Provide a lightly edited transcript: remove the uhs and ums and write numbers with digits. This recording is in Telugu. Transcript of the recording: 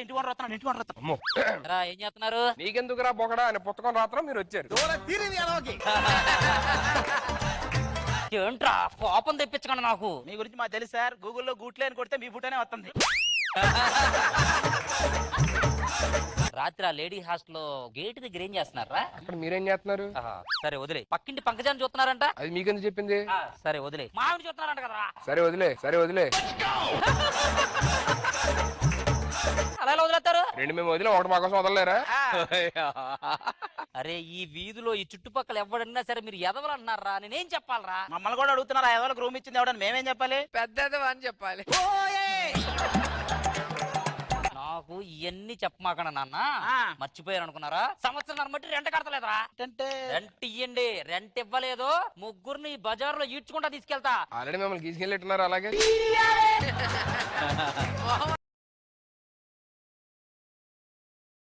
ఇంటి వాడు వస్తున్నాడు, ఇంటి వాడు వస్తున్నాడు. అమ్మో. రా, ఏం చేస్తున్నారు? నీకెందుకురా బొకడా అని పుస్తకం రాత్రం మీరు వచ్చారు. ఏంట్రా కోపం తెప్పించకండి నాకు. మీ గురించి మాకు తెలుసు సార్. గూగుల్లో గూట్లే అని కొడితే మీ ఫోటోనే వస్తుంది. రాత్రి ఆ లేడీ హాస్టల్ గేట్ దగ్గర ఏం చేస్తున్నారా? అక్కడ మీరేం చేస్తున్నారు? సరే వదిలే. పక్కింటి పంకజాన్ని చూస్తున్నారంట. అది మీకెందుకు చెప్పింది? సరే వదిలే. మావిని చూస్తున్నారంట కదా. సరే వదిలే, సరే వదిలే. అలా ఎలా వదిలేస్తారు? రెండు మేము వదిలే, ఒకటి మా కోసం వదలలేరా? అరే ఈ వీధిలో ఈ చుట్టుపక్కల ఎవడన్నా సరే మీరు ఎదవలంటున్నారా? నేనేం చెప్పాలరా? మమ్మల్ని కూడా అడుగుతున్నారు, ఆ ఎవరికి రూమ్ ఇచ్చింది ఎవడని. మేమేం చెప్పాలి? పెద్దది అని చెప్పాలి. నాకు ఇవన్నీ చెప్పమాకనా నాన్న. ఆ. మర్చిపోయారు అనుకున్నారా? సంవత్సరం బట్టి రెంట్ కడతలేదురా. అంటే రెంట్ ఇయ్యండి. రెంట్ ఇవ్వలేదు ముగ్గురిని బజార్లో ఈడ్చుకుంటా తీసుకెళ్తా. ఆల్రెడీ మిమ్మల్ని తీసుకెళ్ళిట్టున్నారు అలాగే.